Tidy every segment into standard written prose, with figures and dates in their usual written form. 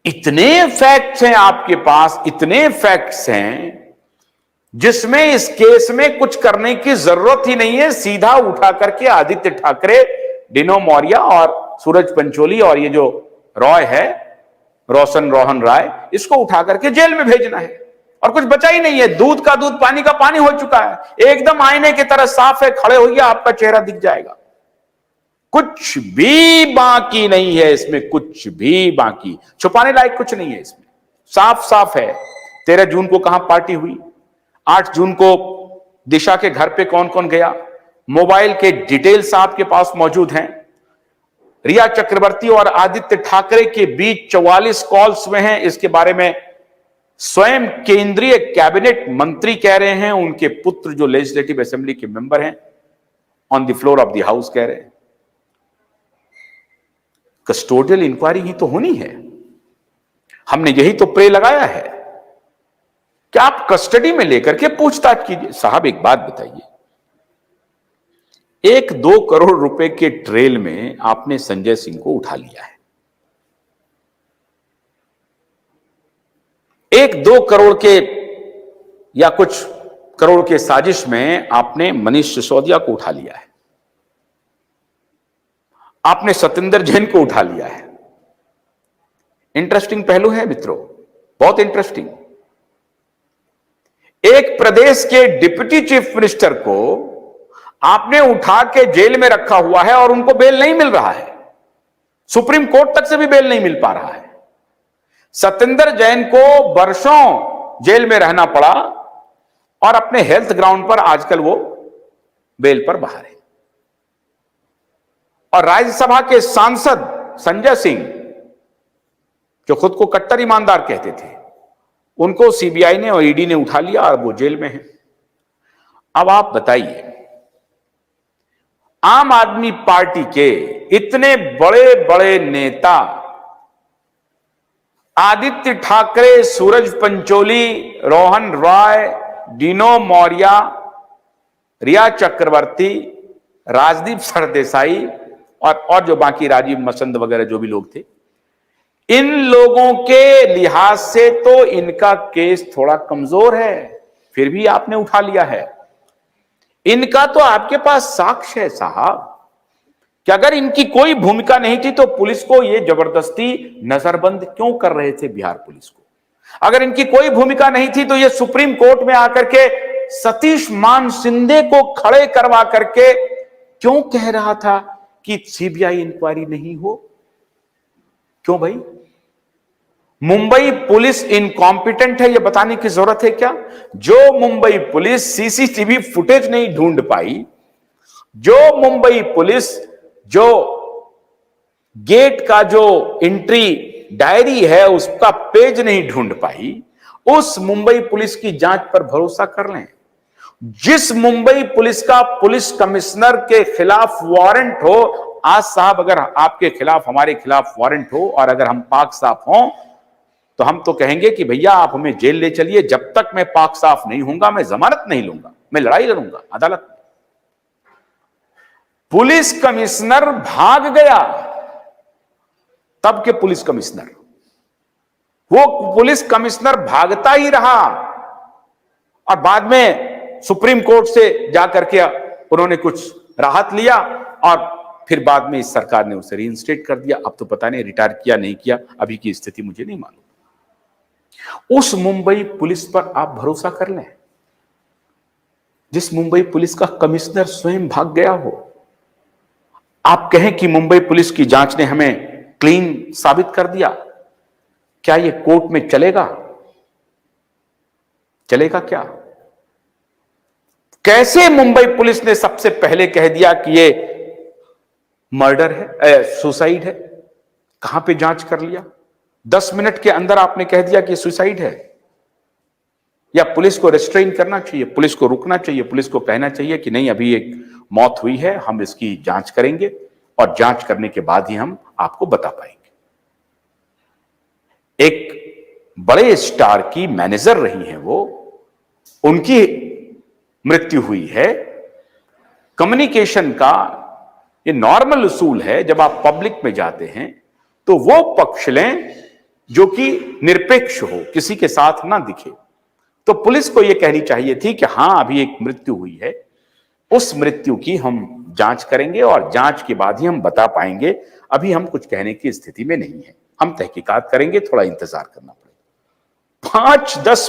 इतने फैक्ट्स हैं आपके पास, इतने फैक्ट्स हैं जिसमें इस केस में कुछ करने की जरूरत ही नहीं है। सीधा उठा करके आदित्य ठाकरे, डिनो मौर्य और सूरज पंचोली और ये जो रॉय है, रोहन राय, इसको उठा करके जेल में भेजना है। और कुछ बचा ही नहीं है। दूध का दूध, पानी का पानी हो चुका है। एकदम आईने की तरह साफ है। खड़े होइए, आपका चेहरा दिख जाएगा। कुछ भी बाकी नहीं है इसमें, कुछ भी बाकी, छुपाने लायक कुछ नहीं है इसमें। साफ साफ है। 13 जून को कहां पार्टी हुई, 8 जून को दिशा के घर पे कौन कौन गया, मोबाइल के डिटेल्स आपके पास मौजूद हैं। रिया चक्रवर्ती और आदित्य ठाकरे के बीच 44 कॉल्स में हैं। इसके बारे में स्वयं केंद्रीय कैबिनेट मंत्री कह रहे हैं, उनके पुत्र जो लेजिस्लेटिव असेंबली के मेंबर हैं, on the floor of the house कह रहे हैं। कस्टोडियल इंक्वायरी ही तो होनी है। हमने यही तो प्रे लगाया है कि आप कस्टडी में लेकर के पूछताछ कीजिए। साहब एक बात बताइए, 1-2 करोड़ रुपए के ट्रेल में आपने संजय सिंह को उठा लिया है। 1-2 करोड़ के या कुछ करोड़ के साजिश में आपने मनीष सिसोदिया को उठा लिया है। आपने सत्येंद्र जैन को उठा लिया है। इंटरेस्टिंग पहलू है मित्रों, बहुत इंटरेस्टिंग। एक प्रदेश के डिप्टी चीफ मिनिस्टर को आपने उठा के जेल में रखा हुआ है और उनको बेल नहीं मिल रहा है। सुप्रीम कोर्ट तक से भी बेल नहीं मिल पा रहा है। सत्येंद्र जैन को वर्षों जेल में रहना पड़ा और अपने हेल्थ ग्राउंड पर आजकल वो बेल पर बाहर है। और राज्यसभा के सांसद संजय सिंह, जो खुद को कट्टर ईमानदार कहते थे, उनको सीबीआई ने और ईडी ने उठा लिया और वो जेल में है। अब आप बताइए, आम आदमी पार्टी के इतने बड़े बड़े नेता आदित्य ठाकरे, सूरज पंचोली, रोहन रॉय, डिनो मौर्य, रिया चक्रवर्ती, राजदीप सरदेसाई और जो बाकी राजीव मसंद वगैरह जो भी लोग थे, इन लोगों के लिहाज से तो इनका केस थोड़ा कमजोर है, फिर भी आपने उठा लिया है। इनका तो आपके पास साक्ष्य है साहब कि अगर इनकी कोई भूमिका नहीं थी तो पुलिस को ये जबरदस्ती नजरबंद क्यों कर रहे थे बिहार पुलिस को। अगर इनकी कोई भूमिका नहीं थी तो ये सुप्रीम कोर्ट में आकर के सतीश मान सिंधे को खड़े करवा करके क्यों कह रहा था कि सीबीआई इंक्वायरी नहीं हो। क्यों भाई, मुंबई पुलिस इनकॉम्पिटेंट है, यह बताने की जरूरत है क्या? जो मुंबई पुलिस सीसीटीवी फुटेज नहीं ढूंढ पाई, जो मुंबई पुलिस जो गेट का जो एंट्री डायरी है उसका पेज नहीं ढूंढ पाई, उस मुंबई पुलिस की जांच पर भरोसा कर लें। जिस मुंबई पुलिस का पुलिस कमिश्नर के खिलाफ वारंट हो, आज साहब अगर आपके खिलाफ हमारे खिलाफ वारंट हो और अगर हम पाक साफ हों तो हम तो कहेंगे कि भैया आप हमें जेल ले चलिए, जब तक मैं पाक साफ नहीं होऊंगा मैं जमानत नहीं लूंगा, मैं लड़ाई लड़ूंगा अदालत में। पुलिस कमिश्नर भाग गया, तब के पुलिस कमिश्नर, वो पुलिस कमिश्नर भागता ही रहा और बाद में सुप्रीम कोर्ट से जाकर के उन्होंने कुछ राहत लिया और फिर बाद में इस सरकार ने उसे रीइंस्टेट कर दिया। अब तो पता नहीं रिटायर किया नहीं किया, अभी की स्थिति मुझे नहीं मालूम। उस मुंबई पुलिस पर आप भरोसा कर लें जिस मुंबई पुलिस का कमिश्नर स्वयं भाग गया हो। आप कहें कि मुंबई पुलिस की जांच ने हमें क्लीन साबित कर दिया, क्या यह कोर्ट में चलेगा? चलेगा क्या? कैसे मुंबई पुलिस ने सबसे पहले कह दिया कि यह मर्डर है, सुसाइड है? कहां पे जांच कर लिया? 10 मिनट के अंदर आपने कह दिया कि सुसाइड है। या पुलिस को रेस्ट्रेन करना चाहिए, पुलिस को रुकना चाहिए, पुलिस को कहना चाहिए कि नहीं अभी एक मौत हुई है, हम इसकी जांच करेंगे और जांच करने के बाद ही हम आपको बता पाएंगे। एक बड़े स्टार की मैनेजर रही हैं वो, उनकी मृत्यु हुई है। कम्युनिकेशन का ये नॉर्मल उसूल है, जब आप पब्लिक में जाते हैं तो वो पक्ष लें जो कि निरपेक्ष हो, किसी के साथ ना दिखे। तो पुलिस को यह कहनी चाहिए थी कि हां अभी एक मृत्यु हुई है, उस मृत्यु की हम जांच करेंगे और जांच के बाद ही हम बता पाएंगे। अभी हम कुछ कहने की स्थिति में नहीं है, हम तहकीकात करेंगे, थोड़ा इंतजार करना पड़ेगा। 5-10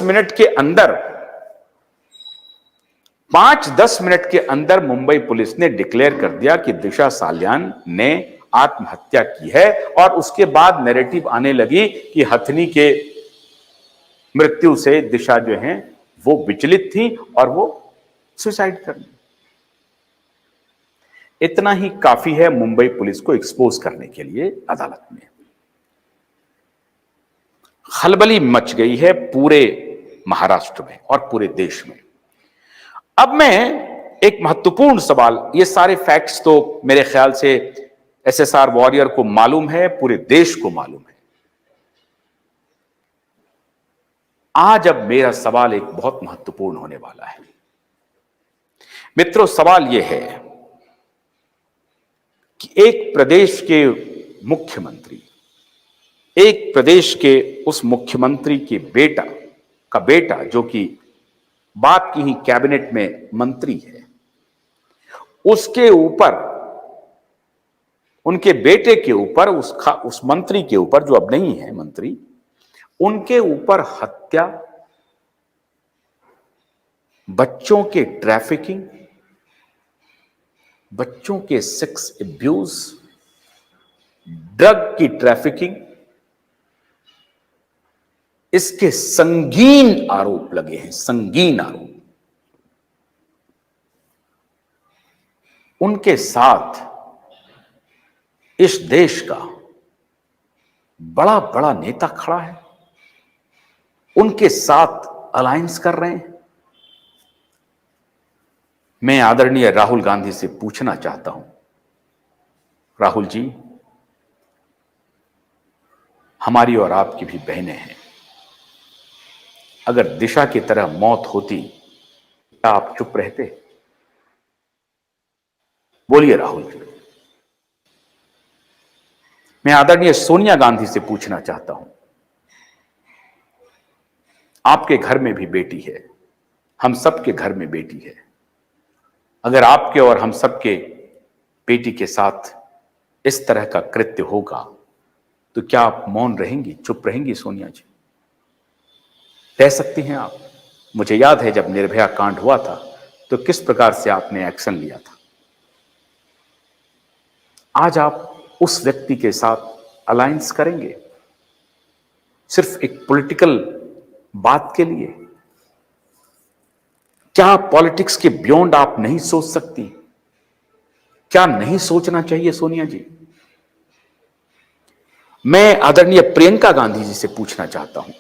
मिनट के अंदर मुंबई पुलिस ने डिक्लेयर कर दिया कि दिशा साल्यान ने आत्महत्या की है, और उसके बाद नैरेटिव आने लगी कि हथनी के मृत्यु से दिशा जो है वो विचलित थी और वो सुसाइड कर ली। इतना ही काफी है मुंबई पुलिस को एक्सपोज करने के लिए अदालत में। खलबली मच गई है पूरे महाराष्ट्र में और पूरे देश में। अब मैं एक महत्वपूर्ण सवाल, ये सारे फैक्ट्स तो मेरे ख्याल से एसएसआर वॉरियर को मालूम है, पूरे देश को मालूम है। आज अब मेरा सवाल एक बहुत महत्वपूर्ण होने वाला है। मित्रों, सवाल यह है कि एक प्रदेश के मुख्यमंत्री, एक प्रदेश के उस मुख्यमंत्री के बेटा जो कि बाप की ही कैबिनेट में मंत्री है, उसके ऊपर, उनके बेटे के ऊपर, उस मंत्री के ऊपर जो अब नहीं है मंत्री, उनके ऊपर हत्या, बच्चों के ट्रैफिकिंग, बच्चों के सेक्स एब्यूज, ड्रग की ट्रैफिकिंग, इसके संगीन आरोप लगे हैं, संगीन आरोप। उनके साथ इस देश का बड़ा बड़ा नेता खड़ा है, उनके साथ अलायंस कर रहे हैं। मैं आदरणीय राहुल गांधी से पूछना चाहता हूं, राहुल जी, हमारी और आपकी भी बहनें हैं, अगर दिशा की तरह मौत होती क्या आप चुप रहते? बोलिए राहुल जी। मैं आदरणीय सोनिया गांधी से पूछना चाहता हूं, आपके घर में भी बेटी है, हम सबके घर में बेटी है, अगर आपके और हम सबके बेटी के साथ इस तरह का कृत्य होगा तो क्या आप मौन रहेंगी, चुप रहेंगी सोनिया जी? रह सकती हैं आप? मुझे याद है जब निर्भया कांड हुआ था तो किस प्रकार से आपने एक्शन लिया था। आज आप उस व्यक्ति के साथ अलायंस करेंगे सिर्फ एक पॉलिटिकल बात के लिए? क्या पॉलिटिक्स के बियॉन्ड आप नहीं सोच सकती? क्या नहीं सोचना चाहिए सोनिया जी? मैं आदरणीय प्रियंका गांधी जी से पूछना चाहता हूं,